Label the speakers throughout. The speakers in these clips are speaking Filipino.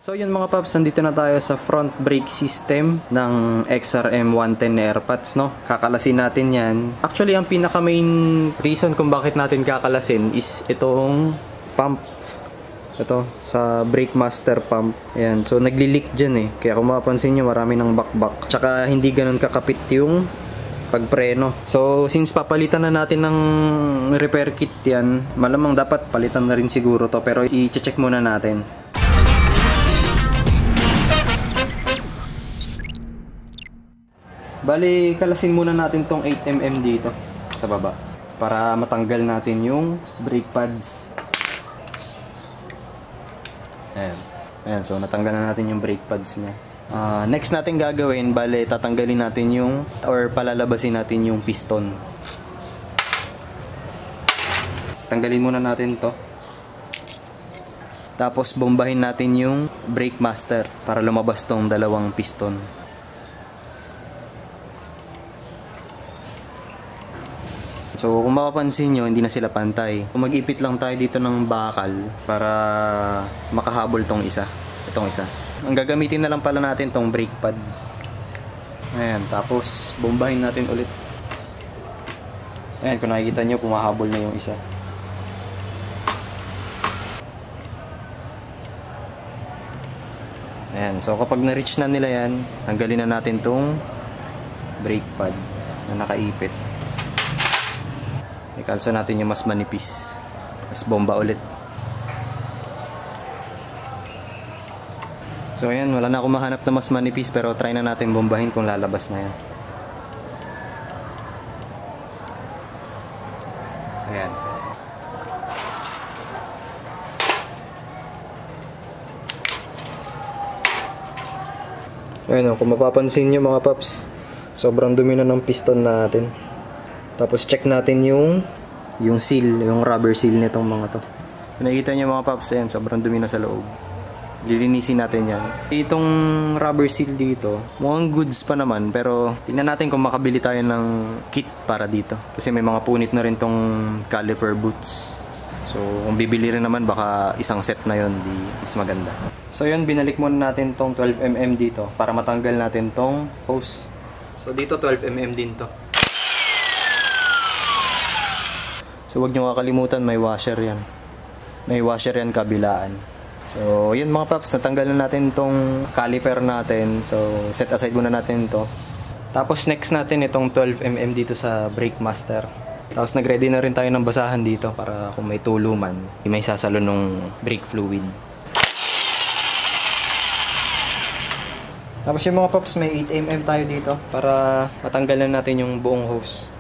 Speaker 1: So yun mga paps, nandito na tayo sa front brake system ng XRM 110 AirPods, no? Kakalasin natin yan. Actually, ang pinaka main reason kung bakit natin kakalasin is itong pump. Ito, sa brake master pump. Ayan, so nagli-leak dyan eh. Kaya kung mapapansin nyo, marami ng bakbak. Tsaka hindi ganun kakapit yung pagpreno. So, since papalitan na natin ng repair kit yan, malamang dapat palitan na rin siguro to. Pero i-check muna natin. Bali, kalasin muna natin tong 8mm dito sa baba para matanggal natin yung brake pads. Ayan. Ayan, so natanggal na natin yung brake pads niya. Next natin gagawin, bali, tatanggalin natin yung, or palalabasin natin yung piston. Tanggalin muna natin to. Tapos bombahin natin yung brake master para lumabas tong dalawang piston. So, kung mapapansin nyo, hindi na sila pantay. Mag-ipit lang tayo dito ng bakal para makahabol tong isa. Itong isa. Ang gagamitin na lang pala natin tong brake pad. Ayan, tapos bombahin natin ulit. Ayan, kung nakikita nyo, pumahabol na yung isa. Ayan, so kapag na-reach na nila yan, tanggalin na natin tong brake pad na nakaipit. Ikalso natin yung mas manipis. Tapos bomba ulit. So ayan, wala na akong mahanap na mas manipis, pero try na natin bombahin kung lalabas na yan. Ayan. Ayan o, kung mapapansin nyo mga paps, sobrang dumi na ng piston natin. Tapos check natin yung seal, yung rubber seal nitong mga to. Kung nakikita nyo mga paps, ayan, sobrang dumi na sa loob. Lilinisin natin yan. Itong rubber seal dito, mukhang goods pa naman, pero tingnan natin kung makabili tayo ng kit para dito. Kasi may mga punit na rin tong caliper boots. So kung bibili rin naman, baka isang set na yon, di mas maganda. So yun, binalik muna natin tong 12mm dito para matanggal natin tong hose. So dito 12mm din to. So huwag nyo kakalimutan, may washer yan. May washer yan kabilaan. So yun mga paps, natanggal na natin tong caliper natin. So set aside muna natin to. Tapos next natin itong 12mm dito sa brake master. Tapos nag-ready na rin tayo ng basahan dito para kung may tulo man, may sasalo ng brake fluid. Tapos yung mga paps, may 8mm tayo dito para matanggal na natin yung buong hose.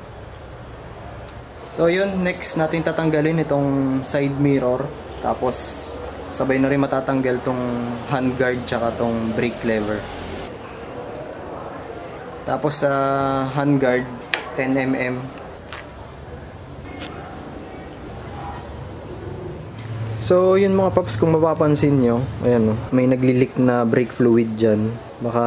Speaker 1: So yun, next natin tatanggalin itong side mirror. Tapos sabay na rin matatanggal tong handguard tsaka tong brake lever. Tapos sa handguard, 10mm. So yun mga paps, kung mapapansin nyo, ayan, may nagli-leak na brake fluid dyan. Baka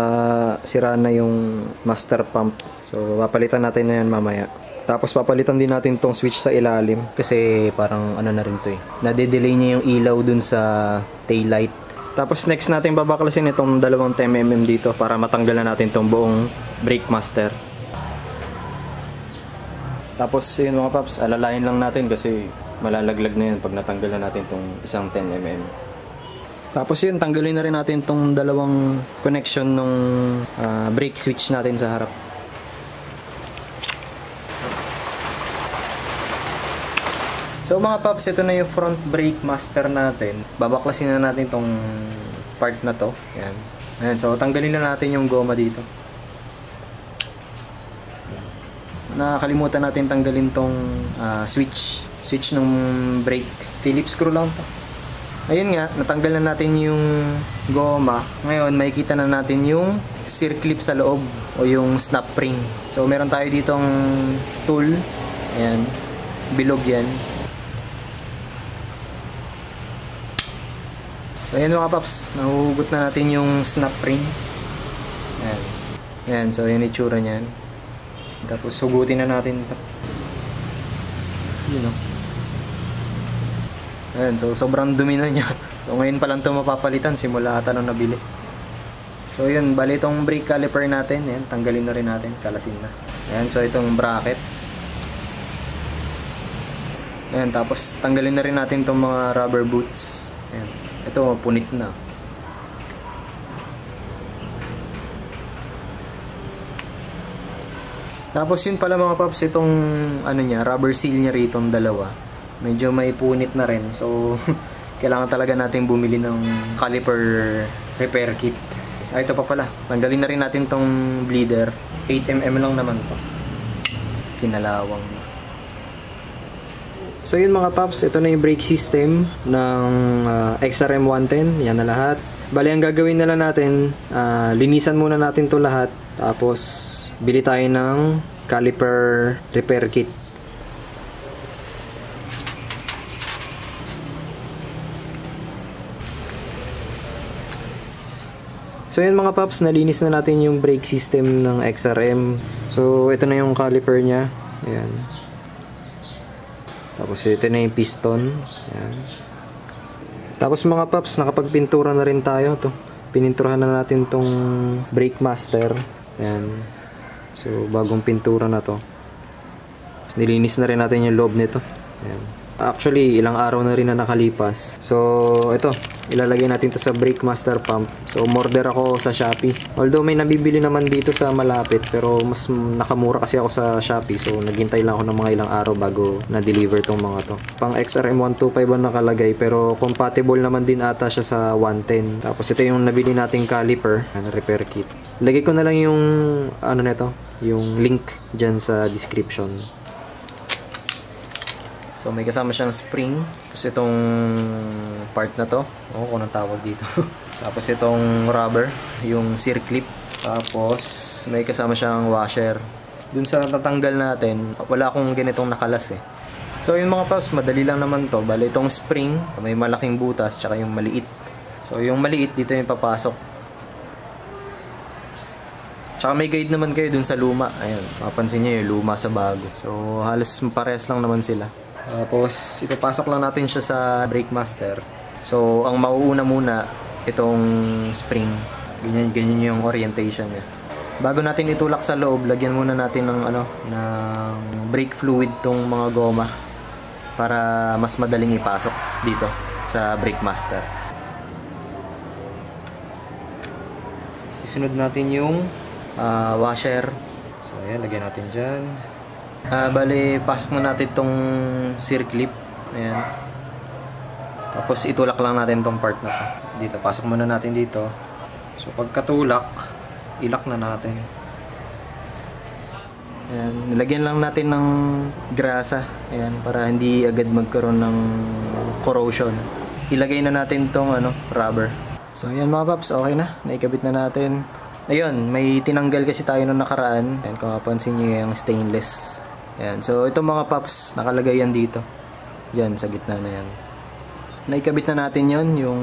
Speaker 1: sira na yung master pump. So papalitan natin na yan mamaya. Tapos papalitan din natin tong switch sa ilalim kasi parang ano na rin to eh. Nade-delay niya yung ilaw dun sa taillight. Tapos next natin babaklasin itong dalawang 10mm dito para matanggal na natin tong buong brake master. Tapos yun mga paps, alalayan lang natin kasi malalaglag na yun pag natanggal na natin tong isang 10mm. Tapos yun, tanggalin na rin natin tong dalawang connection ng brake switch natin sa harap. So mga paps, ito na yung front brake master natin. Babaklasin na natin tong part na to. Ayan. Ayan, so tanggalin na natin yung goma dito. Nakakalimutan natin tanggalin tong switch ng brake. Phillips screw lang to. Ayun nga, natanggal na natin yung goma. Ngayon, makikita na natin yung circlip sa loob o yung snap ring. So meron tayo ditong tool. Ayan, bilog yan. So ayan mga paps, nahuhugot na natin yung snap ring. Ayan. Ayan, so yun itsura niyan. Tapos hugutin na natin ito. Yun o. Ayan, so sobrang dumi na niya. So ngayon pa lang ito mapapalitan simula ata nung nabili. So yun, bali itong brake caliper natin, yan, tanggalin na rin natin, kalasin na. Ayan, so itong bracket. Ayan, tapos tanggalin na rin natin itong mga rubber boots. Ayan, ito punit na. Tapos yun pala mga paps, itong ano niya, rubber seal niya rito, dalawa. Medyo may punit na rin. So kailangan talaga natin bumili ng caliper repair kit. Ito pa pala. Tanggalin na rin natin tong bleeder. 8mm lang naman to. Kinalawang na. So yun mga paps, ito na yung brake system ng XRM 110. Yan na lahat. Bali ang gagawin na lang natin, linisan muna natin to lahat. Tapos bili tayo ng caliper repair kit. So yun mga paps, nalinis na natin yung brake system ng XRM. So ito na yung caliper nya. Ayan. Tapos ito na yung piston. Ayan. Tapos mga paps, nakapagpintura na rin tayo. Pininturahan na natin tong brake master. Ayan. So bagong pintura na to. Tapos nilinis na rin natin yung loob nito. Ayan. Actually, ilang araw na rin na nakalipas. So, ito. Ilalagay natin to sa brake master pump. So, umorder ako sa Shopee. Although may nabibili naman dito sa malapit, pero mas nakamura kasi ako sa Shopee. So, naghintay lang ako ng mga ilang araw bago na-deliver tong mga to. Pang XRM 125 ang nakalagay, pero compatible naman din ata siya sa 110. Tapos, ito yung nabili nating caliper na repair kit. Lagay ko na lang yung ano nito, yung link dyan sa description. So may kasama siyang spring. Tapos itong part na to, kung anong tawag dito. Tapos itong rubber, yung circlip. Tapos may kasama siyang washer. Dun sa tatanggal natin, wala akong ganitong nakalas eh. So yung mga paps, madali lang naman to. Bale itong spring, may malaking butas, tsaka yung maliit. So yung maliit, dito yung papasok. Tsaka may guide naman kayo dun sa luma. Ayan, mapansin nyo yung luma sa bago. So halos parehas lang naman sila. Tapos ipapasok lang natin siya sa brake master. So ang mauuna muna itong spring. Ganyan yung orientation niya. Bago natin itulak sa loob, lagyan muna natin ng ng brake fluid tong mga goma para mas madaling ipasok dito sa brake master. Isunod natin yung washer. So ayan, lagyan natin dyan. Bali, pasok na natin tong circlip. Ayan. Tapos itulak lang natin tong part na to. Dito, pasok muna natin dito. So pagkatulak, ilak na natin. Ayan. Nilagyan lang natin ng grasa. Ayan, para hindi agad magkaroon ng corrosion. Ilagay na natin tong rubber. So ayan mga paps, okay na. Naikabit na natin. Ayun, may tinanggal kasi tayo nung nakaraan. Ayan, kung mapansin nyo yung stainless. Ayan, so itong mga paps, nakalagay yan dito. Diyan, sa gitna na yan. Naikabit na natin yon, yung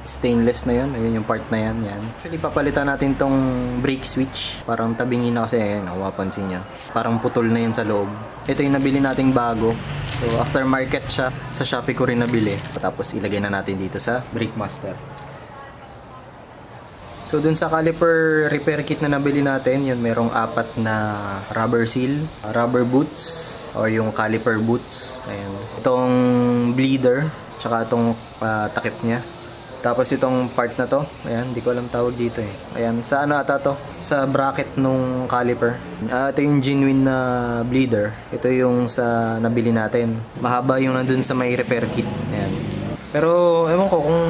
Speaker 1: stainless na yon. Ayun yung part na yan. Yan. Actually, papalitan natin tong brake switch. Parang tabingin na kasi, ayan, kung mapansin nyo. Parang putol na yun sa loob. Ito yung nabili nating bago. So, aftermarket siya. Sa Shopee ko rin nabili. Tapos, ilagay na natin dito sa brake master. So dun sa caliper repair kit na nabili natin, yun merong 4 na rubber seal, rubber boots o yung caliper boots. Ayan. Itong bleeder, tsaka itong takip niya. Tapos itong part na to, ayan, hindi ko alam tawag dito eh. Ayan, sa ano ata to? Sa bracket nung caliper. Ito yung genuine na bleeder. Ito yung sa nabili natin. Mahaba yung nandun sa may repair kit. Ayan. Pero ewan ko kung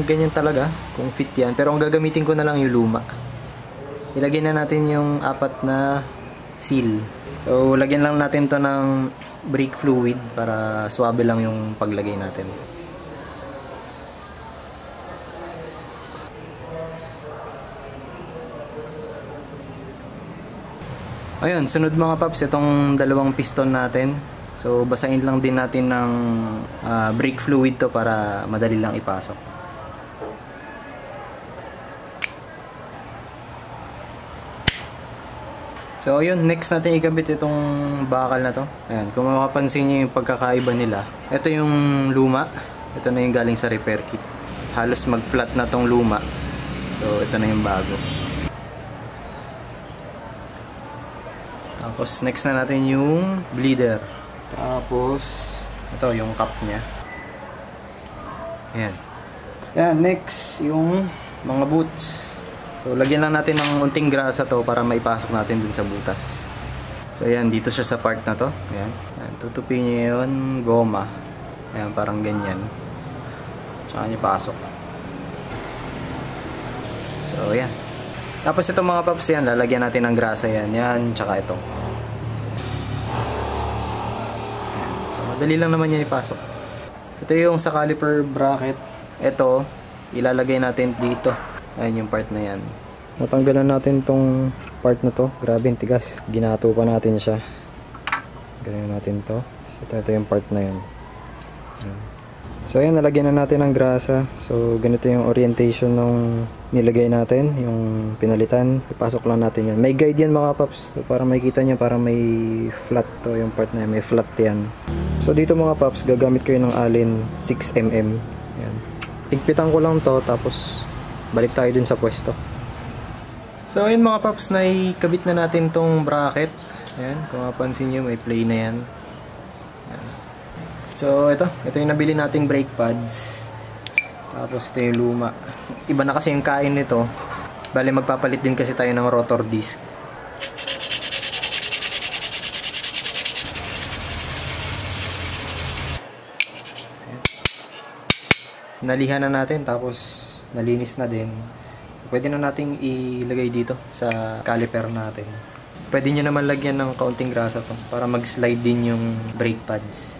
Speaker 1: ganyan talaga, kung fit yan. Pero ang gagamitin ko na lang yung luma. Ilagay na natin yung 4 na seal. So lagyan lang natin to ng brake fluid para swabe lang yung paglagay natin. Ayun, sunod mga paps, itong dalawang piston natin. So basahin lang din natin ng brake fluid to para madali lang ipasok. So ayun, next natin ikabit itong bakal na to. Ayan, kung mapapansin niyo yung pagkakaiba nila. Ito yung luma, ito na yung galing sa repair kit. halos mag-flat na tong luma. So ito na yung bago. Tapos next na natin yung bleeder. Tapos ito yung cup niya. Ayan. Ayan, next yung mga boots. So lagyan lang natin ng unting grasa to para maipasok natin dun sa butas. So ayan, dito siya sa part na to. Ayan. Ayan, tutupin niyo yun, goma. Ayan, parang ganyan. Saka niyo pasok. So ayan. Tapos itong mga paps yan, lalagyan natin ng grasa yan. Yan, tsaka ito. So madali lang naman yan ipasok. Ito yung sa caliper bracket. Ito, ilalagay natin dito. Ayan yung part na yan. Natanggalan natin tong part na to. Grabe, tigas. Ginato pa natin siya. Ganyan natin to. So ito yung part na yan. So ayan, nalagyan na natin ng grasa. So ganito yung orientation ng nilagay natin, yung pinalitan. Ipasok lang natin yan. May guide yan mga paps. So para makikita nyo, para may flat to yung part na yan. May flat yan. So dito mga paps, gagamit kayo ng alin 6mm. Yan. Tigpitan ko lang to, tapos balik tayo dun sa pwesto. So ayun mga paps, naikabit na natin tong bracket. Ayan, kung mapansin nyo, may play na yan. Ayan. So ito yung nabili nating brake pads. Tapos ito yung luma. Iba na kasi yung kain nito. Bale magpapalit din kasi tayo ng rotor disc. Ayan. Nalihan na natin, tapos nalinis na din. Pwede na nating ilagay dito sa caliper natin. Pwede nyo naman lagyan ng kaunting grasa to para mag-slide din yung brake pads.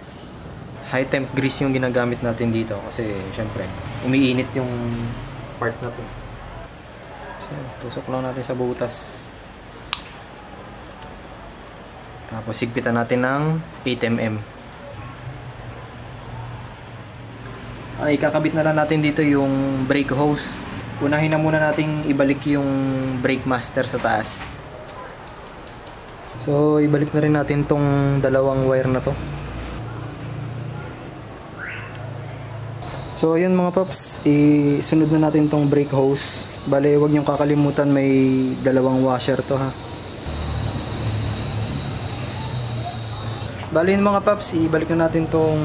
Speaker 1: High temp grease yung ginagamit natin dito kasi syempre umiinit yung part na to. So, tusok lang natin sa butas. Tapos sigpitan natin ng 8mm. Ay, kakabit na lang natin dito yung brake hose. Unahin na muna nating ibalik yung brake master sa taas. So, ibalik na rin natin tong dalawang wire na to. So, ayun mga paps, isunod na natin tong brake hose. Bale, huwag niyong kakalimutan, may dalawang washer to ha. Bale yun mga paps, ibalik na natin tong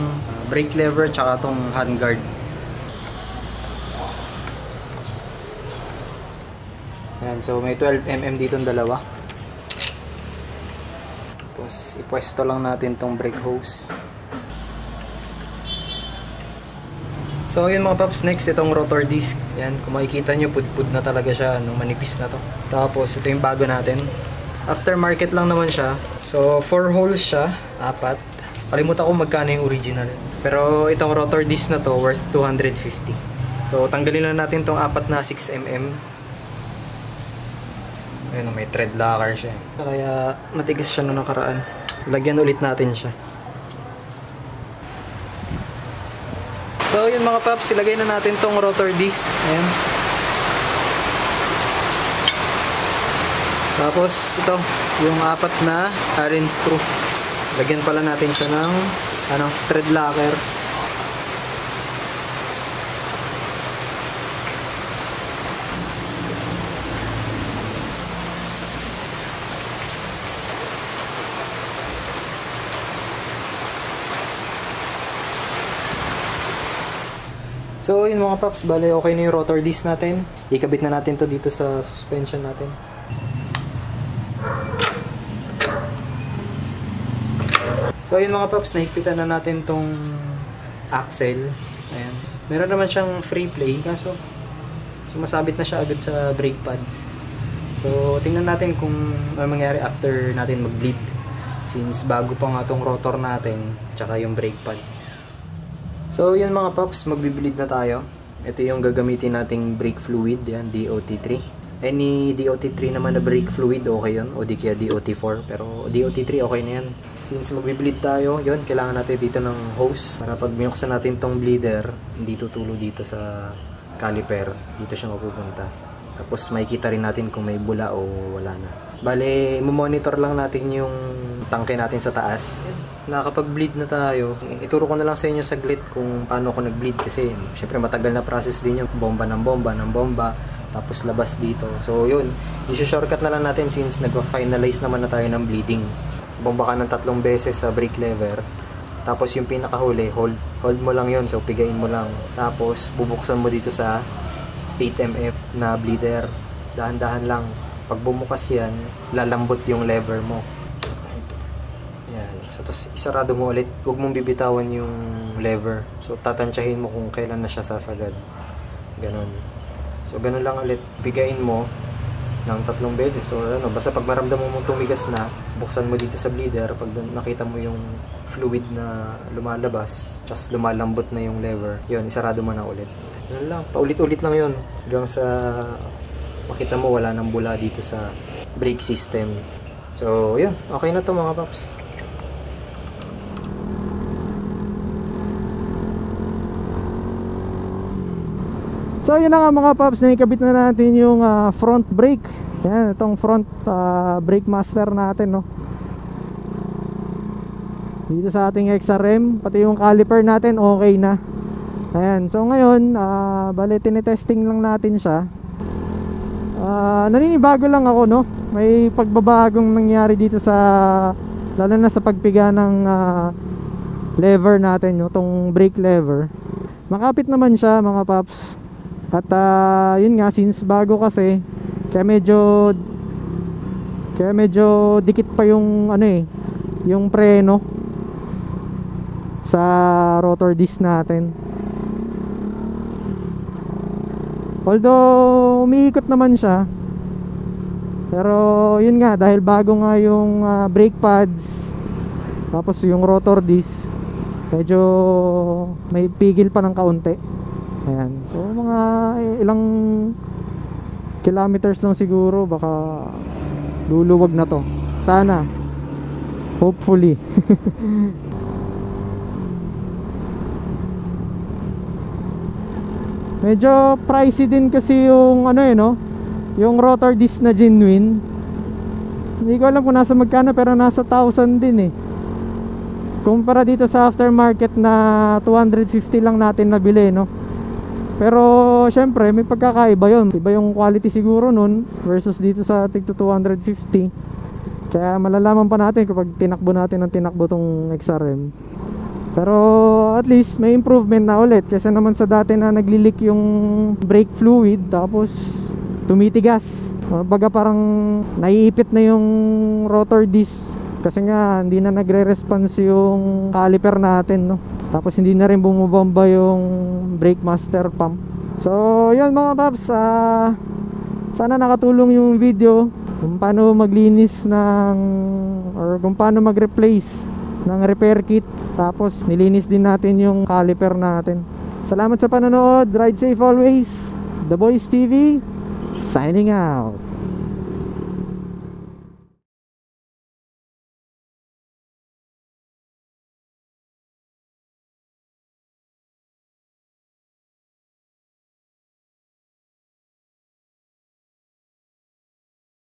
Speaker 1: brake lever tsaka tong handguard. Ayan, so may 12mm dito ang dalawa. Tapos ipwesto lang natin tong brake hose. So yun mga paps, next itong rotor disc. Yan, kung makikita nyo, pud-pud na talaga siya, manipis na to. Tapos ito yung bago natin. Aftermarket lang naman siya. So 4 holes siya, 4. Kalimutan ko magkano yung original. Pero itong rotor disc na to, worth 250. So tanggalin lang natin tong 4 na 6mm. Ayun, may thread locker siya. Kaya matigas siya nung nakaraan. Lagyan ulit natin siya. So yun mga paps, ilagay na natin tong rotor disc. Ayan. Tapos ito, yung 4 na Allen screw. Lagyan pala natin siya ng thread locker. So yun mga paps, bale okay na yung rotor disc natin. Ikabit na natin to dito sa suspension natin. So yun mga paps, nahigpitan na natin tong axle. Ayan. Meron naman siyang free play, kaso sumasabit na siya agad sa brake pads. So tingnan natin kung ano mangyari after natin mag-bleed, since bago pa nga tong rotor natin tsaka yung brake pad. So yun mga paps, magbi-bleed na tayo. Ito yung gagamitin nating brake fluid, yan, DOT3. Any DOT3 naman na brake fluid, okay yun, o di kaya DOT4. Pero DOT3 okay na yan. Since magbi-bleed tayo, yun, kailangan natin dito ng hose para pag binuksan natin tong bleeder, hindi tutulo dito sa caliper, dito siya mapupunta. Tapos makikita rin natin kung may bula o wala na. Bale, monitor lang natin yung tangke natin sa taas. Nakakapag-bleed na tayo. Ituro ko na lang sa inyo saglit kung paano ako nag-bleed kasi syempre matagal na process din yung bomba ng bomba, tapos labas dito. So yun, i-shortcut na lang natin since nag-finalize naman na tayo ng bleeding. Bomba ka ng 3 beses sa brake lever. Tapos yung pinakahuli, hold mo lang yun, so pigain mo lang. Tapos bubuksan mo dito sa 8mm na bleeder. Dahan-dahan lang. Pag bumukas yan, lalambot yung lever mo. Yan. So, tapos isarado mo ulit. Huwag mong bibitawan yung lever. So, tatansyahin mo kung kailan na siya sasagad. Ganon. So, ganon lang ulit. Pigain mo ng 3 beses. So, ano, basta pag maramdaman mo tumigas na, buksan mo dito sa bleeder. Pag nakita mo yung fluid na lumalabas, just lumalambot na yung lever, yun, isarado mo na ulit. Yun lang. Paulit-ulit lang yun. Hanggang sa makita mo wala nang bula dito sa brake system. So, yun. Okay na to mga paps.
Speaker 2: So, yun na nga mga paps. Nakikabit na natin yung front brake. Yan, itong front brake master natin, no? Dito sa ating XRM. Pati yung caliper natin, okay na. Ayan. So, ngayon, bale, tinetesting lang natin siya. Naninibago lang ako, no? May pagbabagong nangyari dito sa, lalo na sa pagpiga ng lever natin, no? Tong brake lever. Makapit naman siya mga paps. At yun nga, since bago kasi, kaya medyo dikit pa yung ano yung preno sa rotor disc natin. Although umiikot naman siya, pero yun nga, dahil bago nga yung brake pads, tapos yung rotor disc, medyo may pigil pa ng kaunti. Ayan. So mga ilang kilometers lang siguro, baka luluwag na to. Sana, hopefully. Medyo pricey din kasi yung ano no, yung rotor disc na genuine. Hindi ko alam kung nasa magkano, pero nasa 1,000 din kumpara dito sa aftermarket na 250 lang natin nabili, no. Pero syempre may pagkakaiba yun. Iba yung quality siguro nun versus dito sa tig 250. Kaya malalaman pa natin kapag tinakbo natin ng tinakbo tong XRM. Pero at least may improvement na ulit, kasi naman sa dati na nagli-leak yung brake fluid tapos tumitigas. Baga parang naiipit na yung rotor disc kasi nga hindi na nagre-response yung caliper natin, no. Tapos hindi na rin bumubomba yung brake master pump. So yun mga paps, sana nakatulong yung video kung paano maglinis ng, or kung paano mag-replace ng repair kit. Tapos nilinis din natin yung caliper natin. Salamat sa panonood. Ride safe always. The Boys TV signing out.